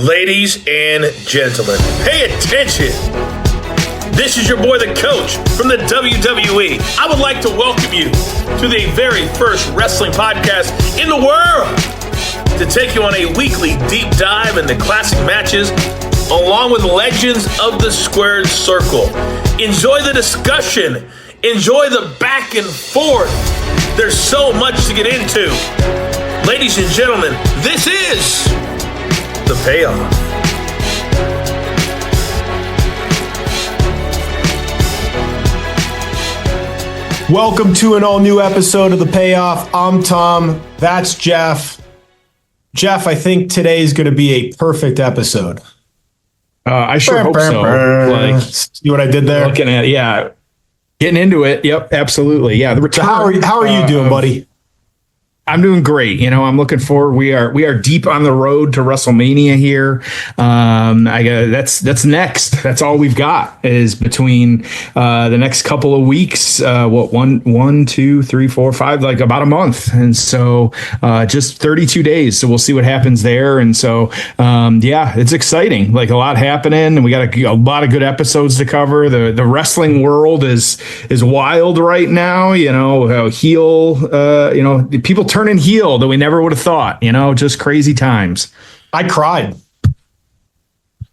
Ladies and gentlemen, pay attention. This is your boy, the coach from the WWE. I would like to welcome you to the very first wrestling podcast in the world to take you on a weekly deep dive into classic matches along with legends of the squared circle. Enjoy the discussion. Enjoy the back and forth. There's so much to get into. Ladies and gentlemen, this is The Payoff. Welcome to an all-new episode of The Payoff. I'm Tom. That's Jeff. Jeff, I think today is going to be a perfect episode. I sure hope so. Like, see what I did there? Looking at, yeah, getting into it. Yep, absolutely. Yeah. The return, how are you doing, buddy? I'm doing great. You know, I'm looking forward. We are deep on the road to WrestleMania here. That's next. That's all we've got is between the next couple of weeks. One, two, three, four, five, like about a month. And so just 32 days. So we'll see what happens there. And so, yeah, it's exciting. Like a lot happening, and we got a lot of good episodes to cover. The wrestling world is wild right now. You know, people turning heel that we never would have thought, you know, just crazy times. I cried.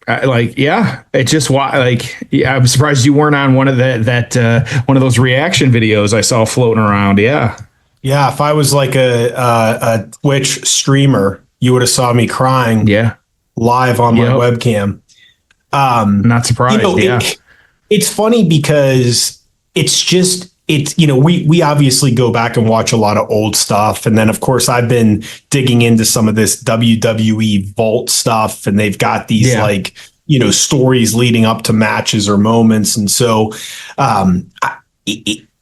It just I'm surprised you weren't on one of one of those reaction videos I saw floating around. Yeah. Yeah. If I was like a Twitch streamer, you would have saw me crying. Yeah. Live on my webcam. Not surprised. You know, it's funny because we obviously go back and watch a lot of old stuff. And then, of course, I've been digging into some of this WWE Vault stuff, and they've got these stories leading up to matches or moments. And so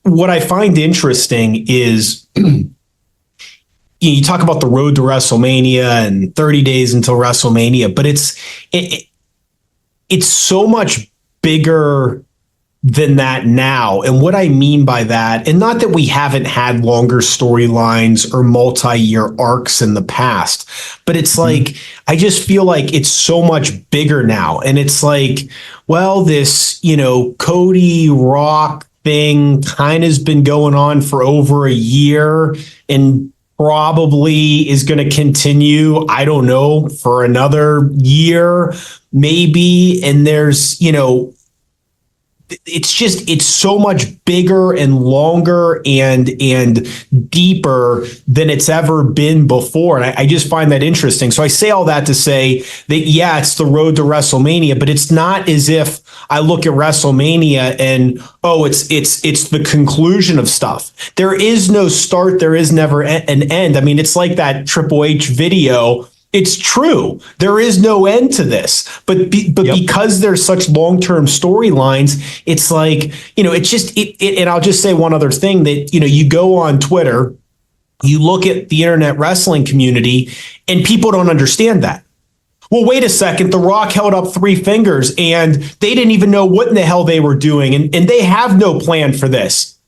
what I find interesting is you talk about the road to WrestleMania and 30 days until WrestleMania, but it's so much bigger than that now. And what I mean by that, and not that we haven't had longer storylines or multi-year arcs in the past, but it's like, I just feel like it's so much bigger now. And it's like, well, this, Cody Rock thing kind of has been going on for over a year and probably is going to continue, I don't know, for another year, maybe. And there's, it's so much bigger and longer and deeper than it's ever been before. And I just find that interesting. So I say all that to say that, yeah, it's the road to WrestleMania, but it's not as if I look at WrestleMania and, it's the conclusion of stuff. There is no start. There is never an end. I mean, it's like that Triple H video. It's true. There is no end to this, but because there's such long-term storylines, it's like, and I'll just say one other thing that, you go on Twitter, you look at the internet wrestling community and people don't understand that. Well, wait a second. The Rock held up three fingers and they didn't even know what in the hell they were doing. And they have no plan for this.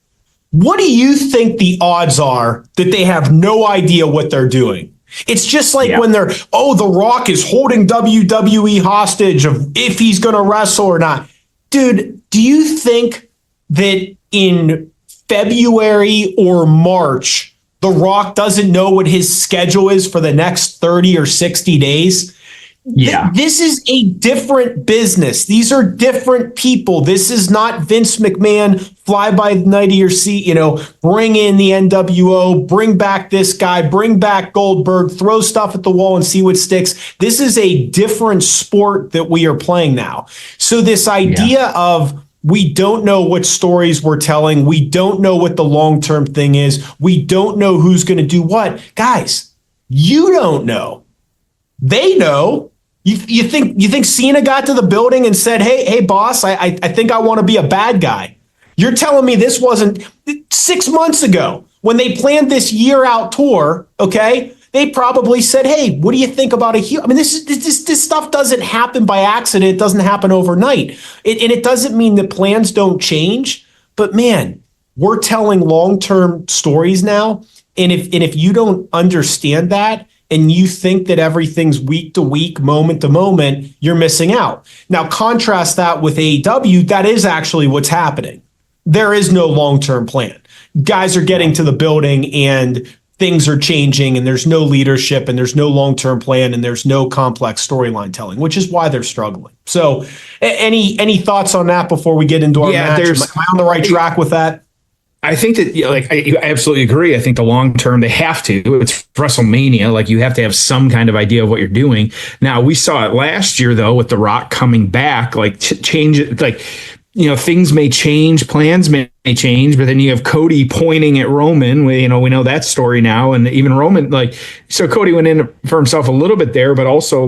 What do you think the odds are that they have no idea what they're doing? It's just like when they're, The Rock is holding WWE hostage of if he's going to wrestle or not. Dude, do you think that in February or March, The Rock doesn't know what his schedule is for the next 30 or 60 days? Yeah. This is a different business. These are different people. This is not Vince McMahon, fly by the night of your seat, bring in the NWO, bring back this guy, bring back Goldberg, throw stuff at the wall and see what sticks. This is a different sport that we are playing now. So this idea of we don't know what stories we're telling, we don't know what the long-term thing is, we don't know who's going to do what. Guys, you don't know. They know. You think Cena got to the building and said, hey, boss, I think I want to be a bad guy. You're telling me this wasn't 6 months ago when they planned this year-out tour, okay? They probably said, hey, what do you think about a heel? I mean, this stuff doesn't happen by accident. It doesn't happen overnight. And it doesn't mean that plans don't change. But, man, we're telling long-term stories now. And if you don't understand that, and you think that everything's week to week, moment to moment, you're missing out. Now, contrast that with AEW. That is actually what's happening. There is no long-term plan. Guys are getting to the building and things are changing, and there's no leadership, and there's no long-term plan, and there's no complex storyline telling, which is why they're struggling. So any thoughts on that before we get into our match? Am I on the right track with that? I think that, I absolutely agree. I think the long term, they have to. It's WrestleMania. Like, you have to have some kind of idea of what you're doing. Now, we saw it last year, though, with The Rock coming back, change it. Things may change, plans may change, but then you have Cody pointing at Roman. We know that story now. And even Roman, so Cody went in for himself a little bit there, but also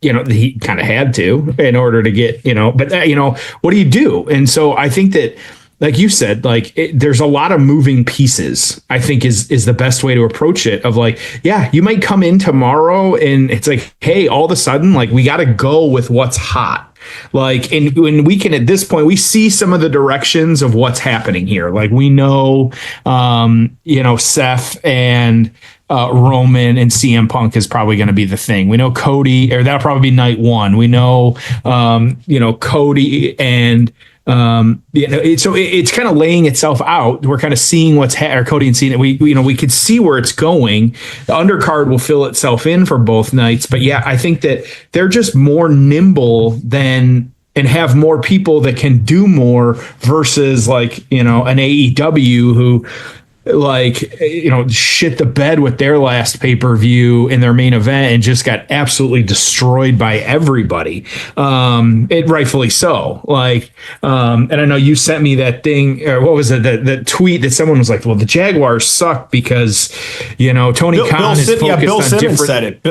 he kind of had to in order to get, what do you do? And so I think that, like you said, there's a lot of moving pieces, I think is the best way to approach it, of you might come in tomorrow and it's hey, all of a sudden, we got to go with what's hot. And when we can, at this point, we see some of the directions of what's happening here. We know, Seth and Roman and CM Punk is probably going to be the thing. We know Cody, or that'll probably be night one. We know, Cody and it's kind of laying itself out. We're kind of seeing Cody and seeing it. We could see where it's going. The undercard will fill itself in for both nights, but I think that they're just more nimble and have more people that can do more versus an AEW who shit the bed with their last pay-per-view in their main event and just got absolutely destroyed by everybody. It rightfully so. And I know you sent me that thing, or what was it? The tweet that someone was well, the Jaguars suck because, Tony Khan is focused Bill on Simmons different. Said it.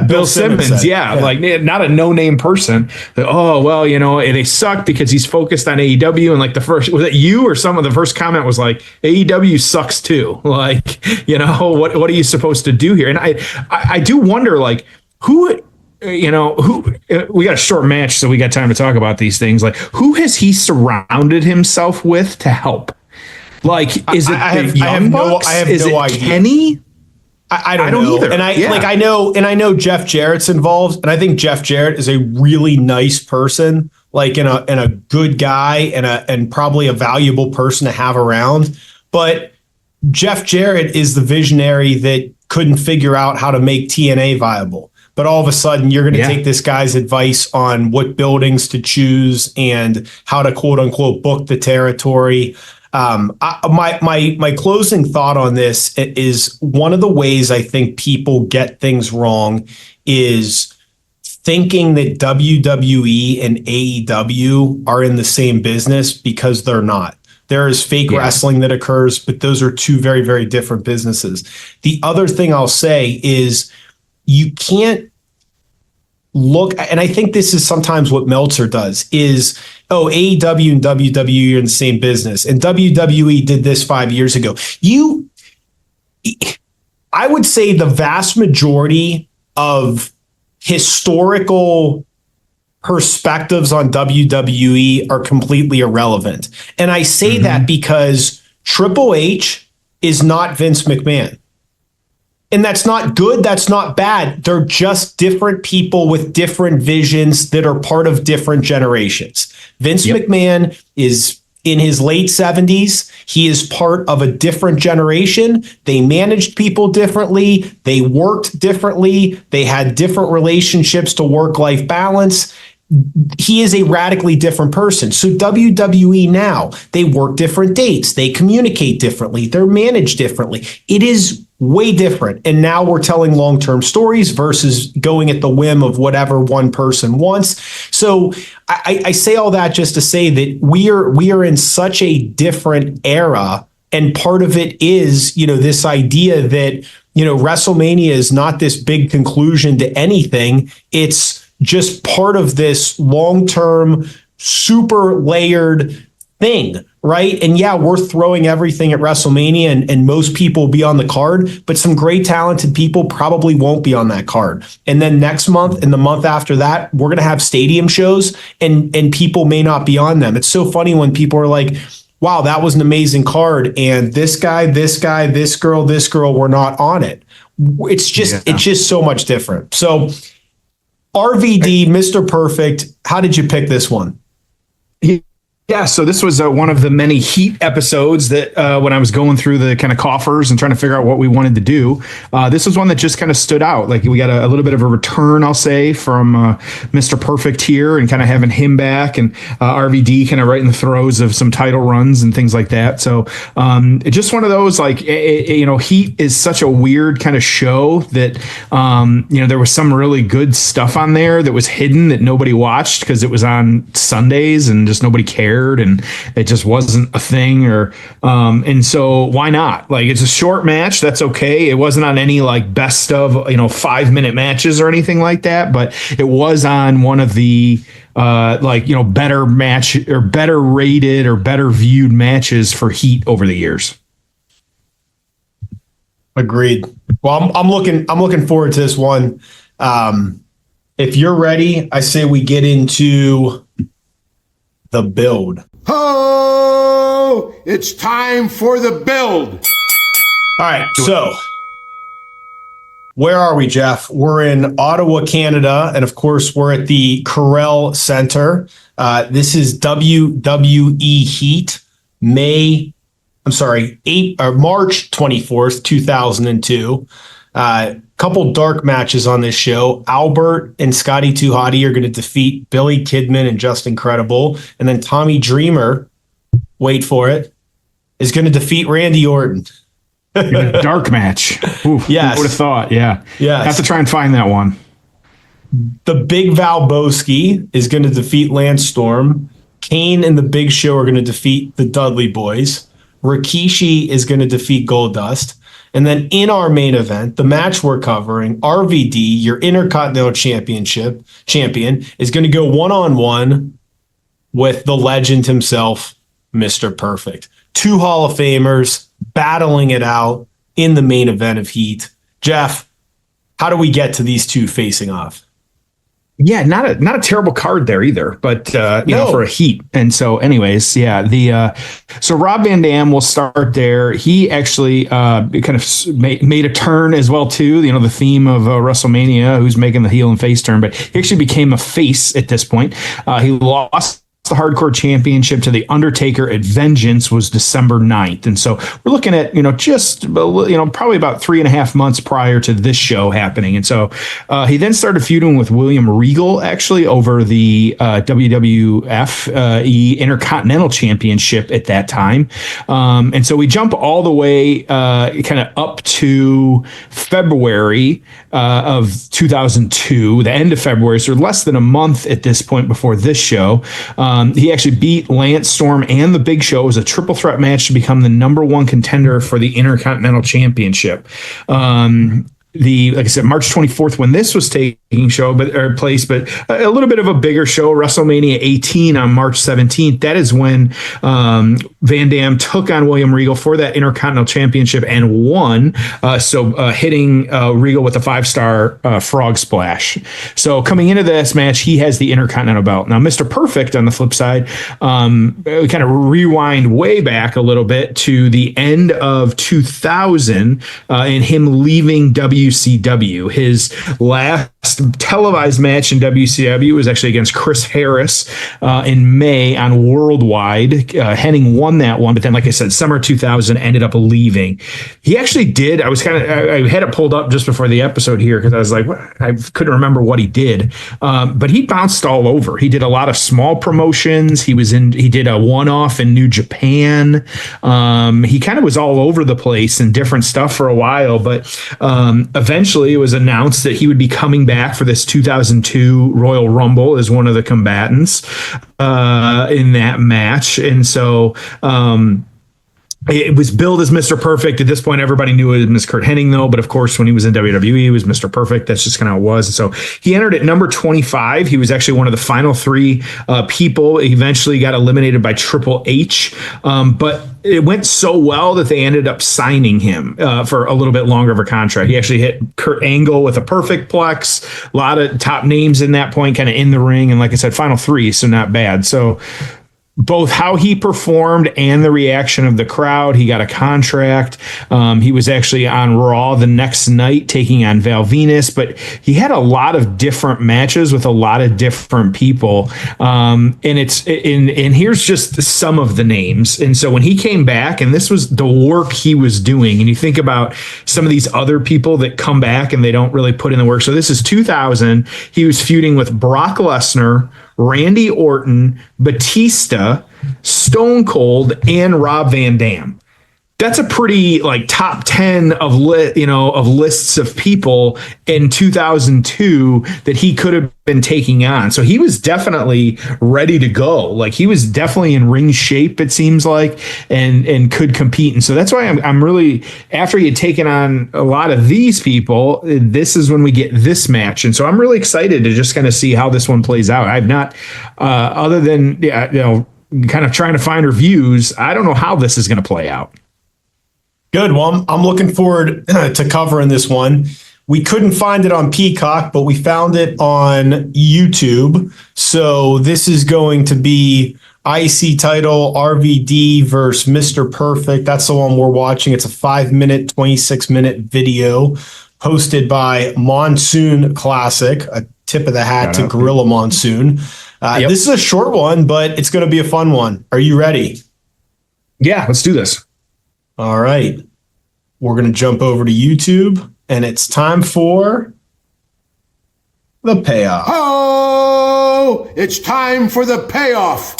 Bill Simmons. Not a no-name person. They suck because he's focused on AEW. And the first, was it you or someone? The first comment was AEW sucks too. What are you supposed to do here? And I do wonder, who we got a short match, so we got time to talk about these things. Who has he surrounded himself with to help? Is it I have no idea. Kenny? I don't know either. And I know Jeff Jarrett's involved, and I think Jeff Jarrett is a really nice person, and a good guy, and probably a valuable person to have around. But Jeff Jarrett is the visionary that couldn't figure out how to make TNA viable. But all of a sudden, you're going to take this guy's advice on what buildings to choose and how to quote unquote book the territory. My closing thought on this is, one of the ways I think people get things wrong is thinking that WWE and AEW are in the same business, because they're not. There is fake wrestling that occurs, but those are two very, very different businesses. The other thing I'll say is, you can't look, and I think this is sometimes what Meltzer does, is, AEW and WWE are in the same business, and WWE did this 5 years ago. I would say the vast majority of historical perspectives on WWE are completely irrelevant. And I say that because Triple H is not Vince McMahon. And that's not good. That's not bad. They're just different people with different visions that are part of different generations. Vince McMahon is in his late 70s. He is part of a different generation. They managed people differently. They worked differently. They had different relationships to work-life balance. He is a radically different person. So WWE now, they work different dates. They communicate differently. They're managed differently. It is way different. And now we're telling long-term stories versus going at the whim of whatever one person wants. So I say all that just to say that we are in such a different era. And part of it is, this idea that, WrestleMania is not this big conclusion to anything. It's just part of this long-term, super layered thing, right? And we're throwing everything at WrestleMania, and most people will be on the card, but some great talented people probably won't be on that card. And then next month and the month after that, we're going to have stadium shows, and people may not be on them. It's so funny when people are like, wow, that was an amazing card, and this guy, this girl were not on it. it's just so much different. So RVD, Mr. Perfect, how did you pick this one? Yeah, so this was one of the many Heat episodes that when I was going through the kind of coffers and trying to figure out what we wanted to do, this was one that just kind of stood out. Like we got a little bit of a return, I'll say, from Mr. Perfect here and kind of having him back and RVD kind of right in the throes of some title runs and things like that. So just one of those, like, Heat is such a weird kind of show that, there was some really good stuff on there that was hidden that nobody watched because it was on Sundays and just nobody cared. And it just wasn't a thing, and so why not? Like, it's a short match, that's okay. It wasn't on any like best of 5-minute matches or anything like that, but it was on one of the better match or better rated or better viewed matches for Heat over the years. Agreed. Well, I'm looking forward to this one. If you're ready, I say we get into the build. Oh, it's time for the build. All right, so where are we, Jeff? We're in Ottawa, Canada, and of course, we're at the Corel Center. This is WWE Heat, March 24th, 2002. Couple dark matches on this show. Albert and Scotty 2 Hotty are going to defeat Billy Kidman and Justin Credible. And then Tommy Dreamer, wait for it, is going to defeat Randy Orton. In a dark match. Oof, yes. Who would have thought? Yeah. Yes. Have to try and find that one. The Big Val Boski is going to defeat Lance Storm. Kane and the Big Show are going to defeat the Dudley Boys. Rikishi is going to defeat Goldust. And then in our main event, the match we're covering, RVD, your Intercontinental champion, is going to go one-on-one with the legend himself, Mr. Perfect. 2 Hall of Famers battling it out in the main event of Heat. Jeff, how do we get to these two facing off? Yeah, not a terrible card there either, but for a Heat. And so, anyways, yeah, so Rob Van Dam will start there. He actually kind of made a turn as well too. The theme of WrestleMania, who's making the heel and face turn, but he actually became a face at this point. He lost the Hardcore Championship to The Undertaker at Vengeance was December 9th. And so we're looking at, probably about 3.5 months prior to this show happening. And so he then started feuding with William Regal, actually, over the WWF Intercontinental Championship at that time. And so we jump all the way kind of up to February of 2002, the end of February, so less than a month at this point before this show. He actually beat Lance Storm and the Big Show. It was a triple threat match to become the #1 contender for the Intercontinental Championship. Like I said, March 24th when this was taking place, but a little bit of a bigger show, WrestleMania 18 on March 17th. That is when Van Dam took on William Regal for that Intercontinental Championship and won. Hitting Regal with a 5-star frog splash. So coming into this match, he has the Intercontinental belt. Now, Mr. Perfect on the flip side, we kind of rewind way back a little bit to the end of 2000 and him leaving WCW. His last televised match in WCW was actually against Chris Harris in May on Worldwide. Hennig won that one, but then, like I said, summer 2000 ended up leaving. He actually did. I had it pulled up just before the episode here because I was like, I couldn't remember what he did. But he bounced all over. He did a lot of small promotions. He did a one-off in New Japan. He kind of was all over the place and different stuff for a while, but eventually it was announced that he would be coming back for this 2002 Royal Rumble as one of the combatants in that match. And so it was billed as Mr. Perfect. At this point, everybody knew it was Curt Hennig, though. But of course, when he was in WWE, it was Mr. Perfect. That's just kind of how it was. And so he entered at number 25. He was actually one of the final 3 people. He eventually got eliminated by Triple H. But it went so well that they ended up signing him for a little bit longer of a contract. He actually hit Kurt Angle with a perfect plex. A lot of top names in that point, kind of in the ring. And like I said, final 3, so not bad. So both how he performed and the reaction of the crowd. He got a contract. He was actually on Raw the next night taking on Val Venus, but he had a lot of different matches with a lot of different people. And here's just some of the names. And so when he came back, and this was the work he was doing, and you think about some of these other people that come back and they don't really put in the work. So this is 2000. He was feuding with Brock Lesnar, Randy Orton, Batista, Stone Cold, and Rob Van Dam. That's a pretty like top 10 of lists of people in 2002 that he could have been taking on. So he was definitely ready to go. Like he was definitely in ring shape, it seems like, and could compete. And so that's why I'm really, after he had taken on a lot of these people, this is when we get this match. And so I'm really excited to just kind of see how this one plays out. I've not, other than, kind of trying to find reviews, I don't know how this is going to play out. Good. Well, I'm looking forward to covering this one. We couldn't find it on Peacock, but we found it on YouTube. So this is going to be IC title RVD versus Mr. Perfect. That's the one we're watching. It's a 5-minute, 26-minute video hosted by Monsoon Classic. A tip of the hat to Gorilla Monsoon. This is a short one, but it's going to be a fun one. Are you ready? Yeah, let's do this. All right. We're going to jump over to YouTube, and it's time for the payoff. Oh, it's time for the payoff.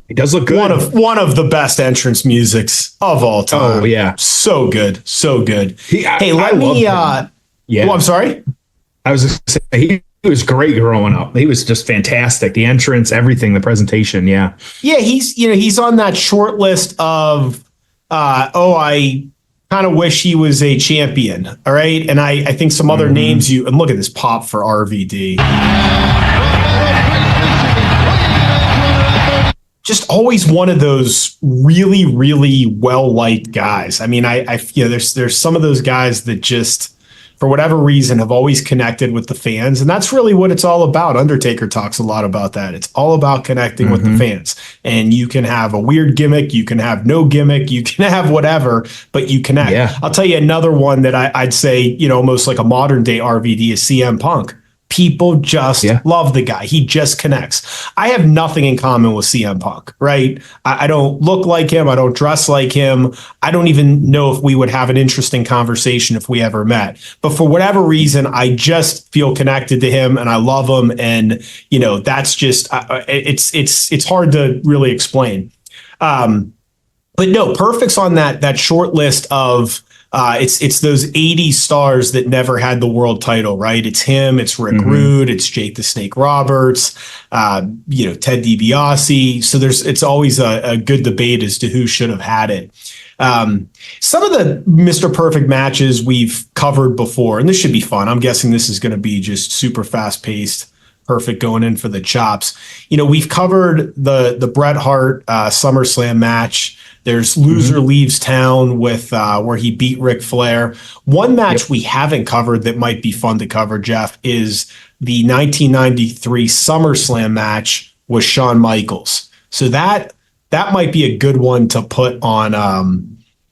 He does look good. One of the best entrance musics of all time. Oh, yeah. So good. So good. Let me... Yeah. Oh, I'm sorry? I was going to say, he was great growing up. He was just fantastic. The entrance, everything, the presentation. Yeah. Yeah. He's on that short list of, I kind of wish he was a champion. All right. And I think some other names and look at this pop for RVD. Just always one of those really, really well-liked guys. I mean, there's some of those guys that just, for whatever reason, have always connected with the fans. And that's really what it's all about. Undertaker talks a lot about that. It's all about connecting with the fans. And you can have a weird gimmick. You can have no gimmick. You can have whatever, but you connect. Yeah. I'll tell you another one that I'd say, almost like a modern day RVD is CM Punk. People just love the guy. He just connects. I have nothing in common with CM Punk, right? I don't look like him. I don't dress like him. I don't even know if we would have an interesting conversation if we ever met. But for whatever reason, I just feel connected to him and I love him. And, that's just, it's hard to really explain. But no, Perfect's on that short list of, it's those 80 stars that never had the world title, right? It's him, it's Rick Rude, it's Jake the Snake Roberts, Ted DiBiase. So it's always a good debate as to who should have had it. Some of the Mr. Perfect matches we've covered before, and this should be fun. I'm guessing this is going to be just super fast paced. Perfect going in for the chops. We've covered the Bret Hart SummerSlam match. There's Loser Leaves Town with where he beat Ric Flair. One match we haven't covered that might be fun to cover, Jeff, is the 1993 SummerSlam match with Shawn Michaels. So that might be a good one to put on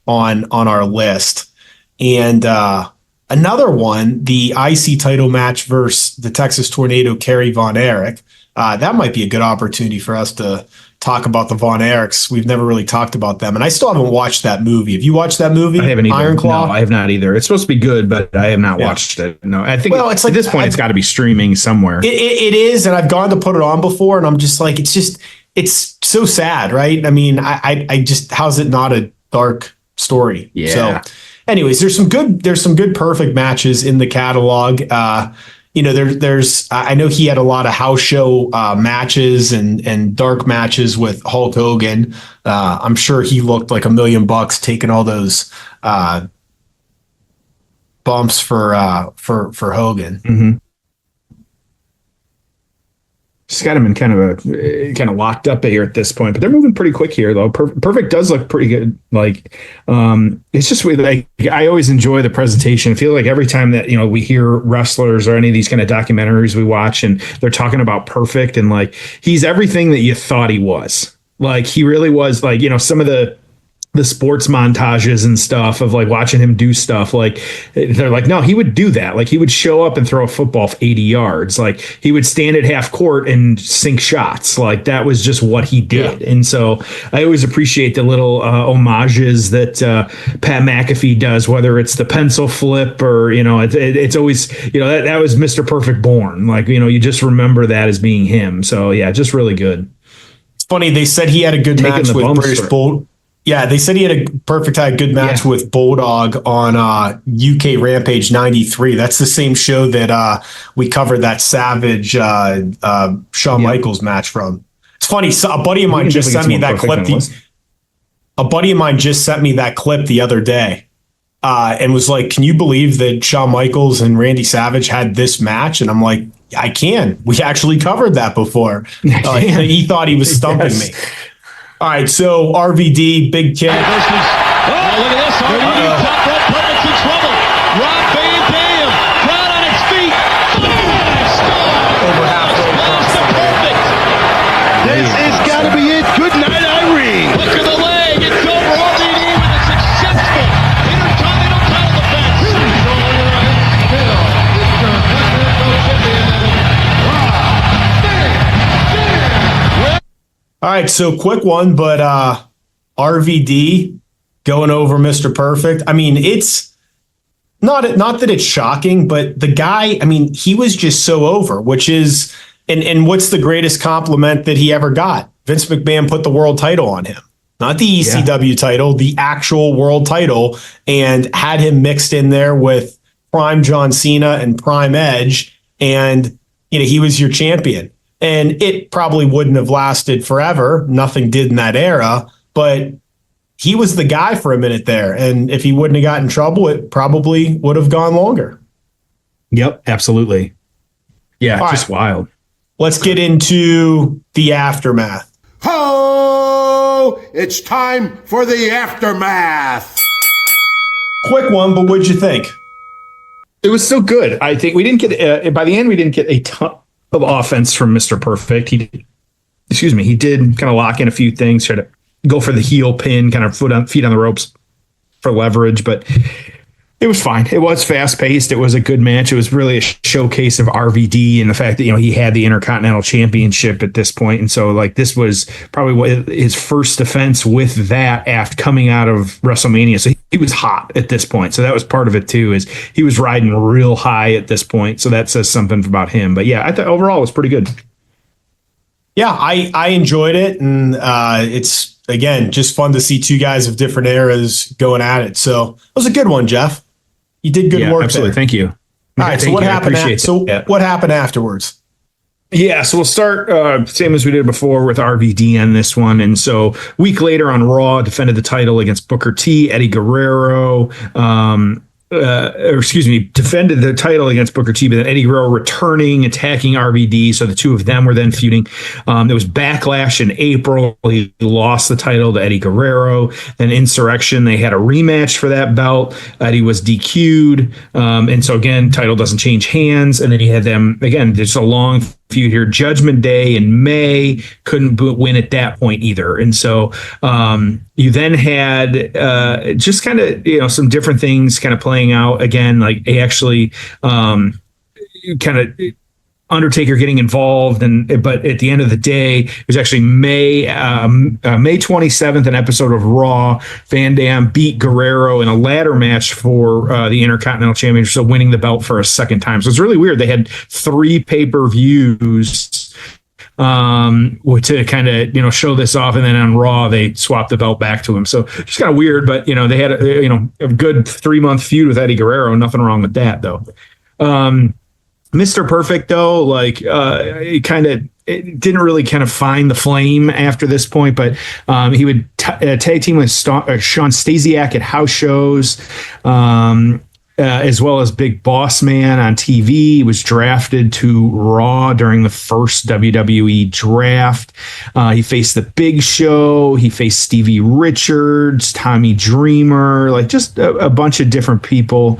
our list. And another one, the IC title match versus the Texas Tornado, Kerry Von Erich. That might be a good opportunity for us to talk about the Von Erichs. We've never really talked about them. And I still haven't watched that movie. Have you watched that movie? I haven't either. Iron Claw? No, I have not either. It's supposed to be good, but I have not watched it. No, I think it's like, at this point, it's got to be streaming somewhere. It is. And I've gone to put it on before and I'm just like, it's so sad, right? I mean, I just, how's it not a dark story? Yeah. So anyways, there's some good Perfect matches in the catalog. There's I know he had a lot of house show matches and dark matches with Hulk Hogan. I'm sure he looked like $1 million taking all those bumps for Hogan. Just got him in kind of locked up here at this point, but they're moving pretty quick here though. Perfect does look pretty good. Like, it's just weird. Like, I always enjoy the presentation. I feel like every time that, we hear wrestlers or any of these kind of documentaries we watch and they're talking about Perfect, and like, he's everything that you thought he was. Like, he really was, like, some of the sports montages and stuff of like watching him do stuff, like they're like, no, he would do that. Like, he would show up and throw a football 80 yards. Like, he would stand at half court and sink shots. Like, that was just what he did. Yeah. And so I always appreciate the little homages that Pat McAfee does, whether it's the pencil flip or, it's always, that was Mr. Perfect born. Like, you just remember that as being him. So yeah, just really good. It's funny. They said he had a good match with British Bull. Yeah, they said he had a good match with Bulldog on UK Rampage 93. That's the same show that we covered that Savage Shawn Michaels match from. It's funny. So a buddy of mine just sent me that clip. A buddy of mine just sent me that clip the other day and was like, can you believe that Shawn Michaels and Randy Savage had this match? And I'm like, I can. We actually covered that before. He thought he was stumping me. All right, so RVD, big kick. Oh, look at this. RVD top rope, Perfect's in trouble. Rob Van Dam, crowd on its feet. Over halfway across the Perfect. This has got to be it. Good night, Irene. Look at the leg. It's over. RVD with a successful Intercontinental title defense. All right, so quick one, but RVD going over Mr. Perfect. I mean, it's not that it's shocking, but the guy, I mean, he was just so over, which is, and what's the greatest compliment that he ever got? Vince McMahon put the world title on him, not the ECW title, the actual world title, and had him mixed in there with Prime John Cena and Prime Edge, and he was your champion. And it probably wouldn't have lasted forever. Nothing did in that era, but he was the guy for a minute there. And if he wouldn't have gotten in trouble, it probably would have gone longer. Yep, absolutely. Yeah, all just right. Wild. Let's get into the aftermath. Ho! It's time for the aftermath. Quick one, but what'd you think? It was so good. I think we didn't get, by the end, we didn't get a ton of offense from Mr. Perfect. He did kind of lock in a few things, try to go for the heel pin, kind of feet on the ropes for leverage, but it was fine. It was fast paced. It was a good match. It was really a showcase of RVD and the fact that, he had the Intercontinental Championship at this point. And so like, this was probably his first defense with that after coming out of WrestleMania. So he was hot at this point. So that was part of it too, is he was riding real high at this point. So that says something about him, but yeah, I thought overall it was pretty good. Yeah, I enjoyed it. And it's, again, just fun to see two guys of different eras going at it. So it was a good one, Jeff. You did good work. Absolutely. There. Thank you. All right. So what happened? What happened afterwards? Yeah, so we'll start same as we did before with RVD on this one. And so a week later on Raw, defended the title against Booker T, Eddie Guerrero, defended the title against Booker T, but then Eddie Guerrero returning, attacking RVD. So the two of them were then feuding. There was Backlash in April. He lost the title to Eddie Guerrero. Then Insurrection, they had a rematch for that belt. Eddie was DQ'd. And so again, title doesn't change hands. And then he had them, again, just a long feud here. Judgment Day in May, couldn't win at that point either. And so you then had just kind of, some different things kind of playing out again, like he actually kind of Undertaker getting involved, but at the end of the day, it was actually May 27th, an episode of Raw. Van Dam beat Guerrero in a ladder match for the Intercontinental Championship, so winning the belt for a second time. So it's really weird. They had 3 pay-per-views to kind of show this off, and then on Raw they swapped the belt back to him. So just kind of weird, but they had a good 3-month feud with Eddie Guerrero. Nothing wrong with that though. Mr. Perfect though, like it didn't really kind of find the flame after this point, but he would tag team with Sean Stasiak at house shows. as well as Big Boss Man on TV. He was drafted to Raw during the first WWE draft. He faced The Big Show. He faced Stevie Richards, Tommy Dreamer, like just a bunch of different people.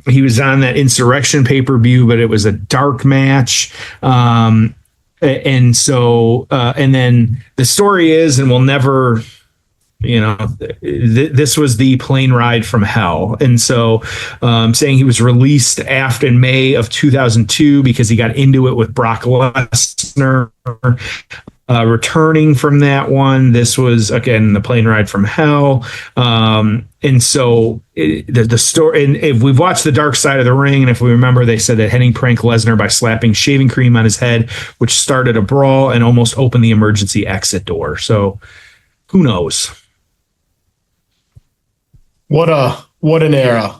He was on that Insurrection pay-per-view, but it was a dark match. And so, and then the story is, and we'll never, this was the plane ride from hell. And so, saying he was released after in May of 2002 because he got into it with Brock Lesnar. Returning from that one, this was again the plane ride from hell. And so the story, and if we've watched The Dark Side of the Ring, and if we remember, they said that Hennig pranked Lesnar by slapping shaving cream on his head, which started a brawl and almost opened the emergency exit door. So who knows? What an era.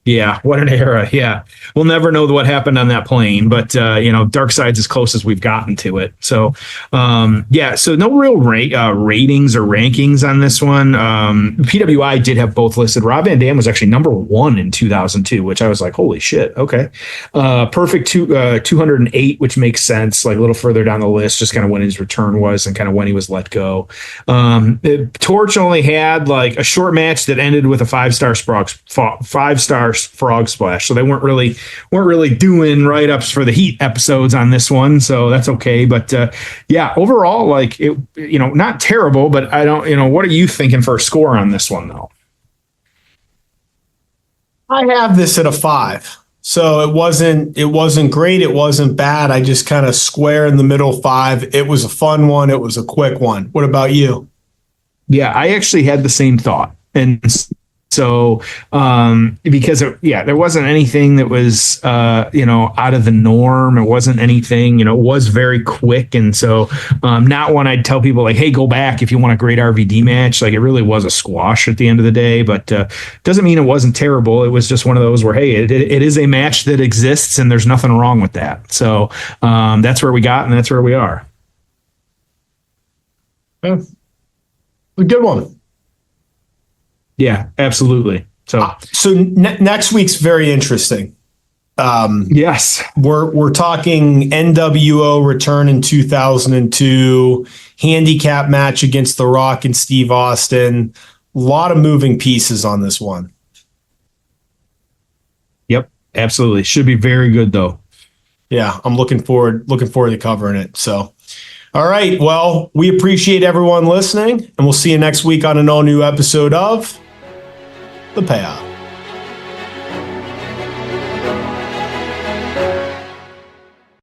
Yeah, what an era. Yeah. We'll never know what happened on that plane, but, Dark Side's as close as we've gotten to it. So, so no real ratings or rankings on this one. PWI did have both listed. Rob Van Dam was actually number 1 in 2002, which I was like, holy shit. Okay. Perfect 208, which makes sense, like a little further down the list, just kind of when his return was and kind of when he was let go. Torch only had like a short match that ended with a 5-star frog splash, so they weren't really doing write-ups for the Heat episodes on this one, so that's okay. But overall, like it, not terrible, but I don't, what are you thinking for a score on this one though? I have this at a 5. So it wasn't great, it wasn't bad. I just kind of square in the middle 5. It was a fun one, it was a quick one. What about you? Yeah, I actually had the same thought. And so, because there wasn't anything that was, out of the norm. It wasn't anything, it was very quick. And so, not one I'd tell people like, hey, go back if you want a great RVD match. Like it really was a squash at the end of the day, but, doesn't mean it wasn't terrible. It was just one of those where, hey, it is a match that exists and there's nothing wrong with that. So, that's where we got, and that's where we are. Yeah. A good one. Yeah, absolutely. So, next week's very interesting. Yes, we're talking NWO return in 2002, handicap match against The Rock and Steve Austin. A lot of moving pieces on this one. Yep, absolutely. Should be very good though. Yeah, I'm looking forward to covering it. So, all right. Well, we appreciate everyone listening, and we'll see you next week on an all new episode of The Payoff.